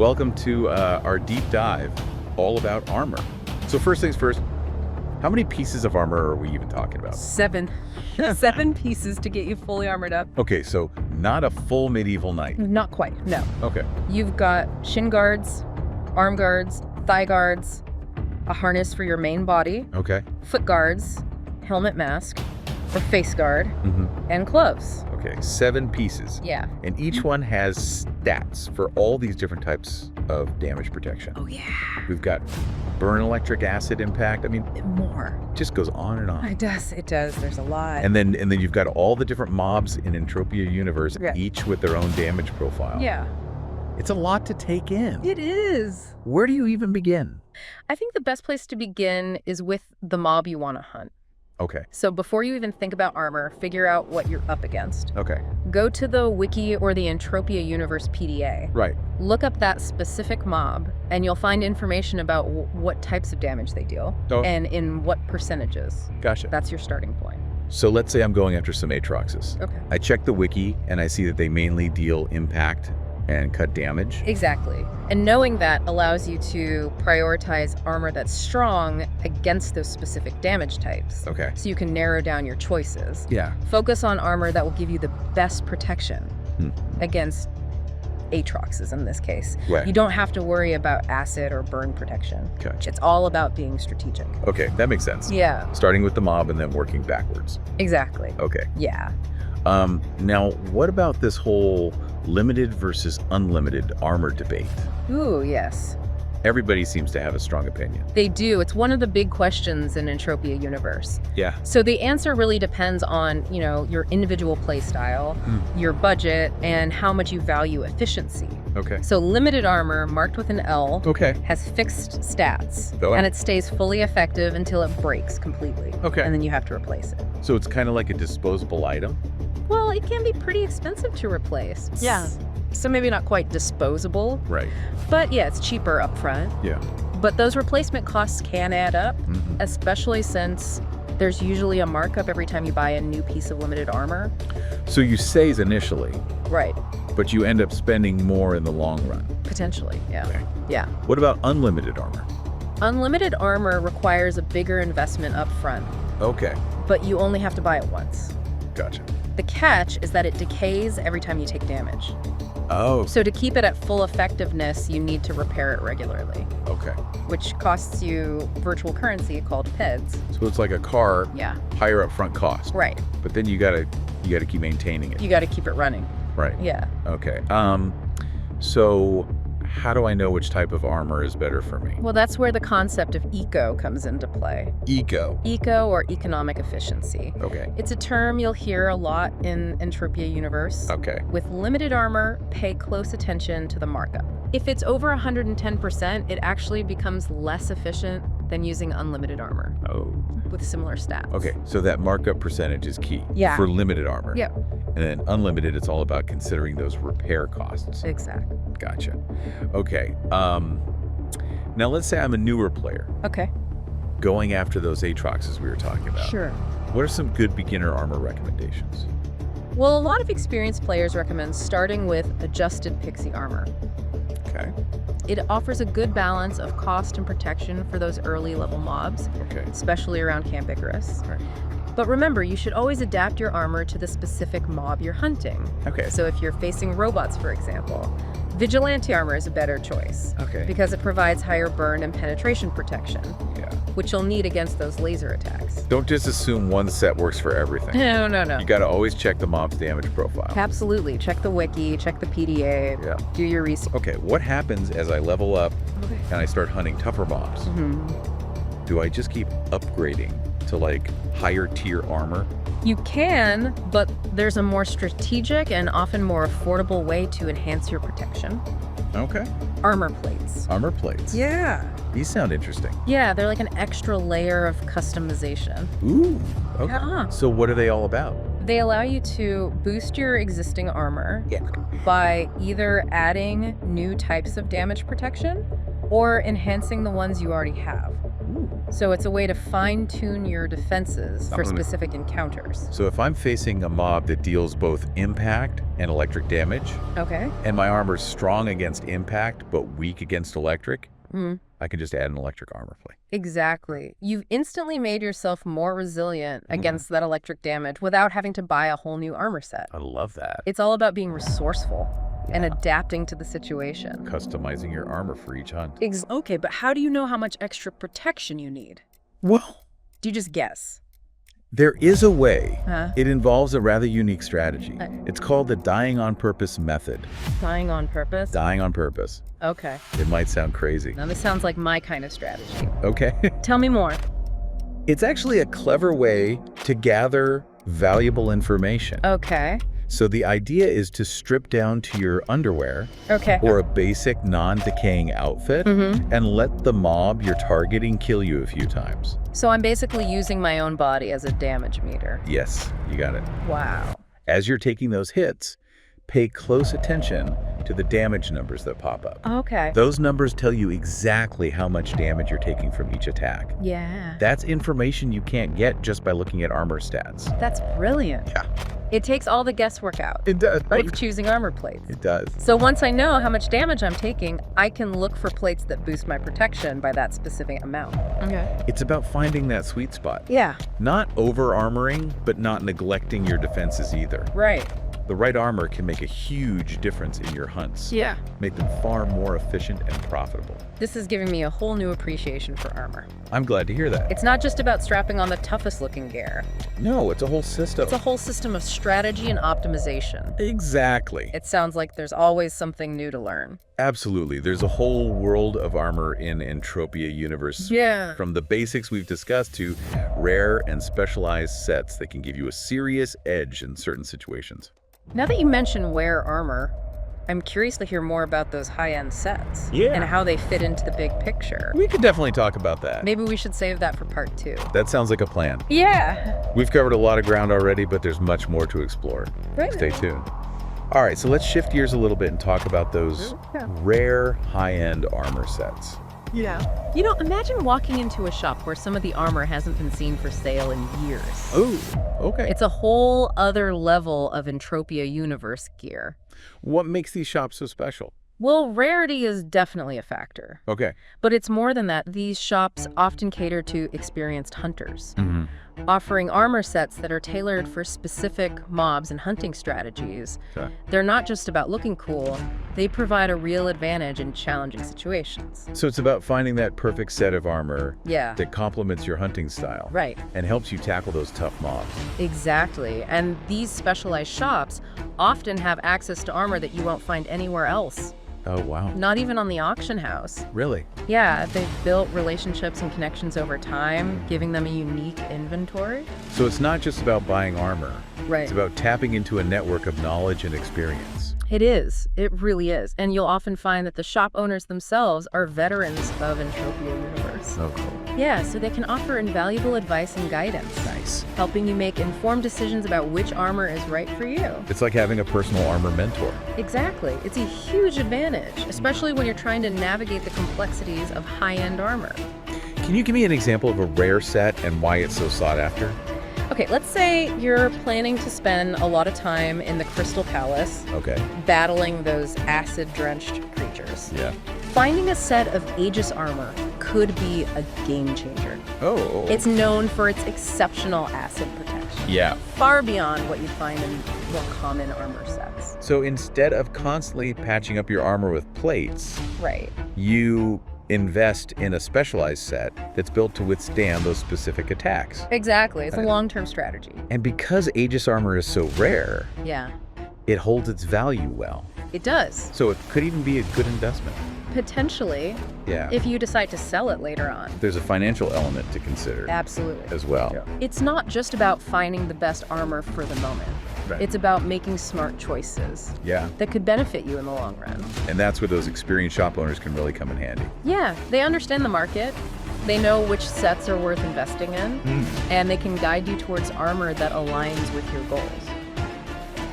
welcome to our deep dive all about armor. So first things first, how many pieces of armor are we even talking about? 7. 7 pieces to get you fully armored up. Okay, so not a full medieval knight. Not quite, no. Okay. You've got shin guards, arm guards, thigh guards, a harness for your main body, Okay. foot guards, helmet mask, or face guard, and gloves. Okay, 7 pieces. Yeah. And each one has stats for all these different types of damage protection. Oh, yeah. We've got burn electric acid impact. I mean, More. it just goes on and on. It does. There's a lot. And then you've got all the different mobs in Entropia Universe, Yeah. each with their own damage profile. Yeah. It's a lot to take in. It is. Where do you even begin? I think the best place to begin is with the mob you want to hunt. Okay. So before you even think about armor, figure out what you're up against. Okay. Go to the wiki or the Entropia Universe PDA. Right. Look up that specific mob, and you'll find information about what types of damage they deal and in what percentages. Gotcha. That's your starting point. So let's say I'm going after some Aatroxes. Okay. I check the wiki and I see that they mainly deal impact and cut damage. Exactly. And knowing that allows you to prioritize armor that's strong against those specific damage types. Okay. So you can narrow down your choices. Yeah. Focus on armor that will give you the best protection against Aatroxes in this case. Right. You don't have to worry about acid or burn protection. Gotcha. It's all about being strategic. Okay, that makes sense. Yeah, Starting with the mob and then working backwards. exactly. Okay. Yeah. Now, what about this whole limited versus unlimited armor debate? Ooh, yes. Everybody seems to have a strong opinion. They do. It's one of the big questions in Entropia Universe. Yeah. So the answer really depends on, your individual play style, your budget, and how much you value efficiency. Okay. So limited armor, marked with an L, Okay. has fixed stats, Oh, and it stays fully effective until it breaks completely. Okay. And then you have to replace it. So it's kind of like a disposable item? Well, it can be pretty expensive to replace. Yeah. So maybe not quite disposable, Right. but yeah, it's cheaper up front. Yeah. But those replacement costs can add up, especially since there's usually a markup every time you buy a new piece of limited armor. So you save initially, Right. but you end up spending more in the long run. Potentially, yeah. Okay. Yeah. What about unlimited armor? Unlimited armor requires a bigger investment up front, Okay. but you only have to buy it once. Gotcha. The catch is that it decays every time you take damage. Oh, So to keep it at full effectiveness, you need to repair it regularly, okay. which costs you virtual currency called PEDs. So it's like a car, Yeah, higher upfront cost. right. But then you gotta keep maintaining it. You got to keep it running. Right. Yeah. Okay. So how do I know which type of armor is better for me? Well, that's where the concept of eco comes into play. Eco. Eco, or economic efficiency. Okay. It's a term you'll hear a lot in Entropia Universe. Okay. With limited armor, pay close attention to the markup. If it's over 110%, it actually becomes less efficient than using unlimited armor Oh. with similar stats. Okay. So that markup percentage is key. Yeah. For limited armor. Yeah, And then unlimited, it's all about considering those repair costs. exactly. Gotcha. Okay. Now let's say I'm a newer player Okay. going after those Aatroxes we were talking about. Sure. What are some good beginner armor recommendations? Well, a lot of experienced players recommend starting with adjusted pixie armor. Okay. It offers a good balance of cost and protection for those early level mobs, Okay. especially around Camp Icarus. Right. But remember, you should always adapt your armor to the specific mob you're hunting. Okay. So if you're facing robots, for example, Vigilante armor is a better choice Okay. because it provides higher burn and penetration protection, Yeah. which you'll need against those laser attacks. Don't just assume one set works for everything. No. You got to always check the mob's damage profile. Absolutely. Check the wiki, check the PDA, Yeah. do your research. Okay, what happens as I level up and I start hunting tougher mobs? Do I just keep upgrading to like higher tier armor? You can, but there's a more strategic and often more affordable way to enhance your protection. Okay. Armor plates. Armor plates. Yeah. These sound interesting. Yeah, they're like an extra layer of customization. Ooh. Okay. Yeah. So what are they all about? They allow you to boost your existing armor by either adding new types of damage protection or enhancing the ones you already have. So it's a way to fine-tune your defenses for Absolutely. specific encounters. So if I'm facing a mob that deals both impact and electric damage, Okay. and my armor's strong against impact but weak against electric, Hmm. I can just add an electric armor plate. Exactly. You've instantly made yourself more resilient against that electric damage without having to buy a whole new armor set. I love that. It's all about being resourceful and Yeah. adapting to the situation. Customizing your armor for each hunt. Okay, but how do you know how much extra protection you need? Well, Do you just guess? there is a way. Huh? It involves a rather unique strategy. Uh. It's called the dying on purpose method. Dying on purpose? Dying on purpose. Okay. It might sound crazy. Now this sounds like my kind of strategy. Okay. Tell me more. It's actually a clever way to gather valuable information. Okay. So the idea is to strip down to your underwear Okay. or a basic non-decaying outfit and let the mob you're targeting kill you a few times. So I'm basically using my own body as a damage meter. Yes, you got it. Wow. As you're taking those hits, pay close attention to the damage numbers that pop up. Okay. Those numbers tell you exactly how much damage you're taking from each attack. Yeah. That's information you can't get just by looking at armor stats. That's brilliant. Yeah. It takes all the guesswork out It does. of choosing armor plates. It does. So once I know how much damage I'm taking, I can look for plates that boost my protection by that specific amount. Okay. It's about finding that sweet spot. Yeah. Not over-armoring, but not neglecting your defenses either. Right. The right armor can make a huge difference in your hunts. Yeah. Make them far more efficient and profitable. This is giving me a whole new appreciation for armor. I'm glad to hear that. It's not just about strapping on the toughest looking gear. No, it's a whole system. It's a whole system of strategy and optimization. Exactly. It sounds like there's always something new to learn. Absolutely. There's a whole world of armor in Entropia Universe. Yeah. From the basics we've discussed to rare and specialized sets that can give you a serious edge in certain situations. Now that you mention wear armor, I'm curious to hear more about those high-end sets. Yeah. And how they fit into the big picture. We could definitely talk about that. Maybe we should save that for part 2. That sounds like a plan. Yeah. We've covered a lot of ground already, but there's much more to explore. Right. Stay tuned. All right, so let's shift gears a little bit and talk about those rare high-end armor sets. Yeah. You know, imagine walking into a shop where some of the armor hasn't been seen for sale in years. Oh, okay. It's a whole other level of Entropia Universe gear. What makes these shops so special? Well, rarity is definitely a factor. Okay. But it's more than that. These shops often cater to experienced hunters, offering armor sets that are tailored for specific mobs and hunting strategies. Okay. They're not just about looking cool, they provide a real advantage in challenging situations. So it's about finding that perfect set of armor Yeah, that complements your hunting style. right. And helps you tackle those tough mobs. Exactly. And these specialized shops often have access to armor that you won't find anywhere else, Oh, wow. not even on the auction house. Really? Yeah, they've built relationships and connections over time, giving them a unique inventory. So it's not just about buying armor. Right. It's about tapping into a network of knowledge and experience. It is. It really is. And you'll often find that the shop owners themselves are veterans of Entropia Universe. Oh, cool. Yeah, so they can offer invaluable advice and guidance, Nice. helping you make informed decisions about which armor is right for you. It's like having a personal armor mentor. Exactly. It's a huge advantage, especially when you're trying to navigate the complexities of high-end armor. Can you give me an example of a rare set and why it's so sought after? Okay, let's say you're planning to spend a lot of time in the Crystal Palace Okay. battling those acid-drenched creatures. Yeah. Finding a set of Aegis armor could be a game changer. Oh. It's known for its exceptional acid protection, Yeah. far beyond what you'd find in more common armor sets. So instead of constantly patching up your armor with plates, Right. you invest in a specialized set that's built to withstand those specific attacks. Exactly. It's a long-term strategy. And because Aegis armor is so rare, Yeah, it holds its value well. it does. So it could even be a good investment. Potentially, Yeah. if you decide to sell it later on. There's a financial element to consider Absolutely. as well. It's not just about finding the best armor for the moment. Right. It's about making smart choices Yeah. that could benefit you in the long run. And that's where those experienced shop owners can really come in handy. Yeah, they understand the market. They know which sets are worth investing in, and they can guide you towards armor that aligns with your goals.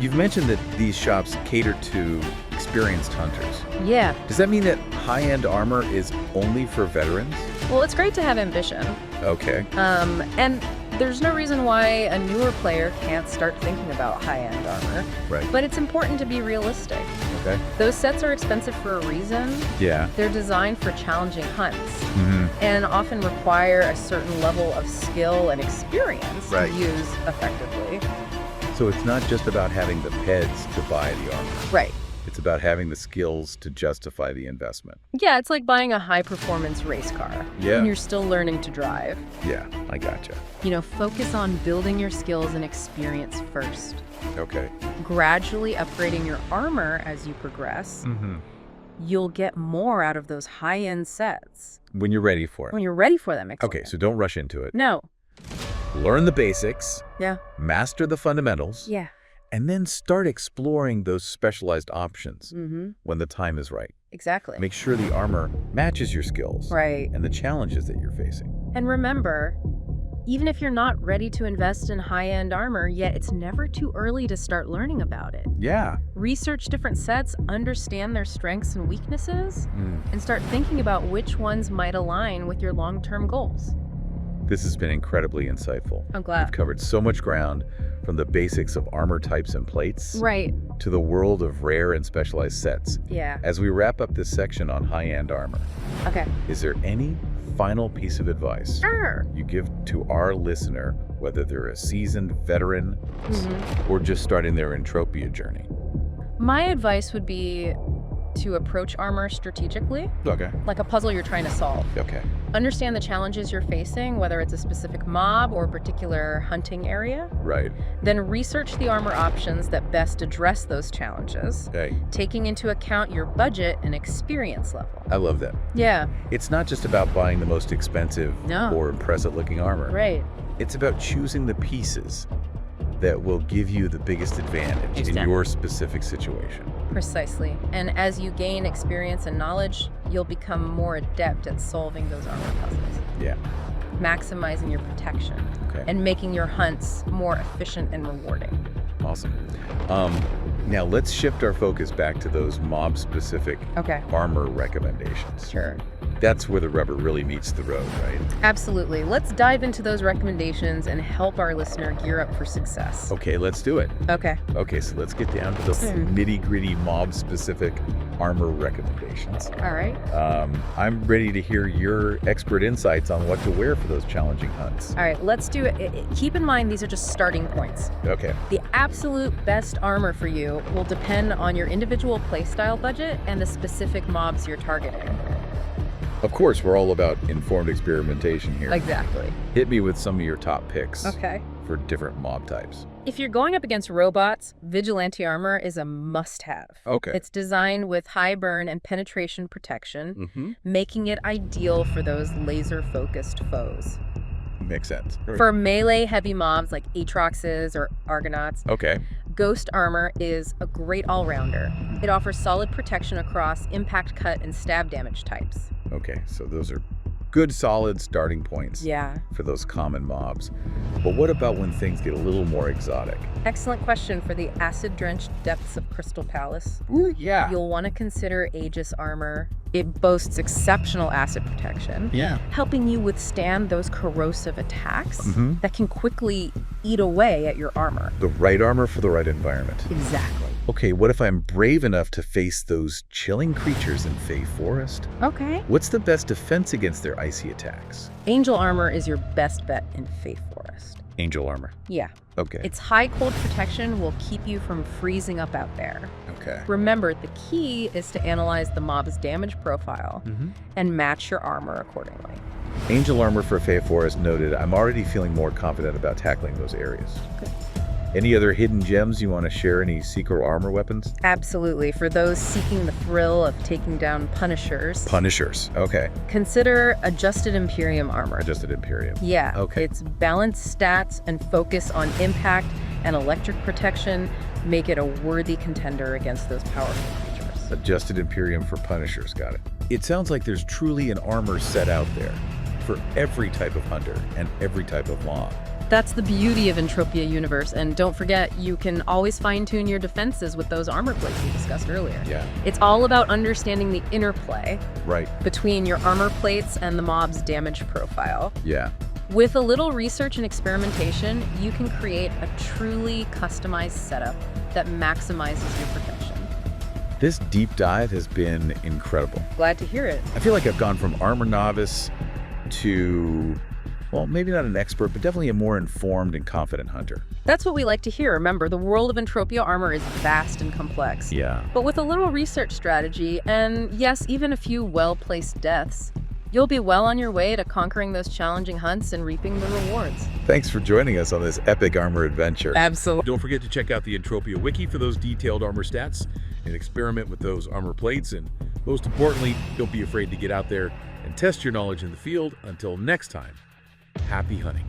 You've mentioned that these shops cater to experienced hunters. Yeah, Does that mean that high-end armor is only for veterans? Well, it's great to have ambition. Okay. And there's no reason why a newer player can't start thinking about high-end armor. Right. But it's important to be realistic. Okay. Those sets are expensive for a reason. Yeah. They're designed for challenging hunts Mm-hmm. and often require a certain level of skill and experience Right. to use effectively. So it's not just about having the peds to buy the armor. Right. It's about having the skills to justify the investment. Yeah, it's like buying a high-performance race car. Yeah. And you're still learning to drive. Yeah, I gotcha. Focus on building your skills and experience first. Okay. Gradually upgrading your armor as you progress, Mm-hmm. you'll get more out of those high-end sets When you're ready for it. when you're ready for them. Okay, so don't rush into it. No. Learn the basics, Yeah. master the fundamentals, Yeah. and then start exploring those specialized options Mm-hmm. when the time is right. Exactly. Make sure the armor matches your skills Right. and the challenges that you're facing. And remember, even if you're not ready to invest in high-end armor, yet it's never too early to start learning about it. Yeah. Research different sets, understand their strengths and weaknesses, and start thinking about which ones might align with your long-term goals. This has been incredibly insightful. I'm We've glad. covered so much ground, from the basics of armor types and plates Right. to the world of rare and specialized sets. Yeah. As we wrap up this section on high-end armor, Okay. is there any final piece of advice Sure. you give to our listener, whether they're a seasoned veteran Mhm. or just starting their Entropia journey? My advice would be to approach armor strategically, Okay. like a puzzle you're trying to solve. Okay. Understand the challenges you're facing, whether it's a specific mob or a particular hunting area. Right. Then research the armor options that best address those challenges, Okay. taking into account your budget and experience level. I love that. Yeah, It's not just about buying the most expensive No. or impressive looking armor. right. It's about choosing the pieces that will give you the biggest advantage in Exactly. your specific situation. Precisely. And as you gain experience and knowledge, you'll become more adept at solving those armor puzzles, Yeah. maximizing your protection, Okay. and making your hunts more efficient and rewarding. Awesome. Now let's shift our focus back to those mob-specific Okay. armor recommendations. Sure. That's where the rubber really meets the road, right? Absolutely. Let's dive into those recommendations and help our listener gear up for success. Okay, let's do it. Okay. Okay, so let's get down to the Mm. nitty-gritty mob-specific armor recommendations. All right. I'm ready to hear your expert insights on what to wear for those challenging hunts. All right, let's do it. Keep in mind, these are just starting points. Okay. The absolute best armor for you will depend on your individual playstyle budget and the specific mobs you're targeting. Of course, we're all about informed experimentation here. Exactly. Hit me with some of your top picks Okay. for different mob types. If you're going up against robots, vigilante armor is a must-have. Okay. It's designed with high burn and penetration protection, Mm-hmm. making it ideal for those laser-focused foes. Makes sense. For melee heavy mobs like Aatroxes or Argonauts, Okay. Ghost armor is a great all-rounder. It offers solid protection across impact, cut, and stab damage types. Okay, so those are good, solid starting points Yeah. for those common mobs. But what about when things get a little more exotic? Excellent question for the acid-drenched depths of Crystal Palace. Ooh, yeah. You'll want to consider Aegis armor. It boasts exceptional acid protection, Yeah. helping you withstand those corrosive attacks Mhm. that can quickly eat away at your armor. The right armor for the right environment. Exactly. Okay, what if I'm brave enough to face those chilling creatures in Fey Forest? Okay. What's the best defense against their icy attacks? Angel armor is your best bet in Faith Forest. Angel armor. Yeah. Okay. Its high cold protection will keep you from freezing up out there. Okay. Remember, the key is to analyze the mob's damage profile Mm-hmm. and match your armor accordingly. Angel armor for Fey Forest noted. I'm already feeling more confident about tackling those areas. Good. Any other hidden gems you want to share? Any secret armor weapons? Absolutely. For those seeking the thrill of taking down Punishers, Punishers. Okay. consider Adjusted Imperium armor. Adjusted Imperium. Yeah. Okay. Its balanced stats and focus on impact and electric protection make it a worthy contender against those powerful creatures. Adjusted Imperium for Punishers. Got it. It sounds like there's truly an armor set out there for every type of hunter and every type of mob. That's the beauty of Entropia Universe, and don't forget, you can always fine-tune your defenses with those armor plates we discussed earlier. Yeah. It's all about understanding the interplay Right. between your armor plates and the mob's damage profile. Yeah. With a little research and experimentation, you can create a truly customized setup that maximizes your protection. This deep dive has been incredible. Glad to hear it. I feel like I've gone from armor novice to, well, maybe not an expert, but definitely a more informed and confident hunter. That's what we like to hear. Remember, the world of Entropia armor is vast and complex. Yeah. But with a little research strategy, and yes, even a few well-placed deaths, you'll be well on your way to conquering those challenging hunts and reaping the rewards. Thanks for joining us on this epic armor adventure. Absolutely. Don't forget to check out the Entropia Wiki for those detailed armor stats and experiment with those armor plates. And most importantly, don't be afraid to get out there and test your knowledge in the field. Until next time, happy hunting.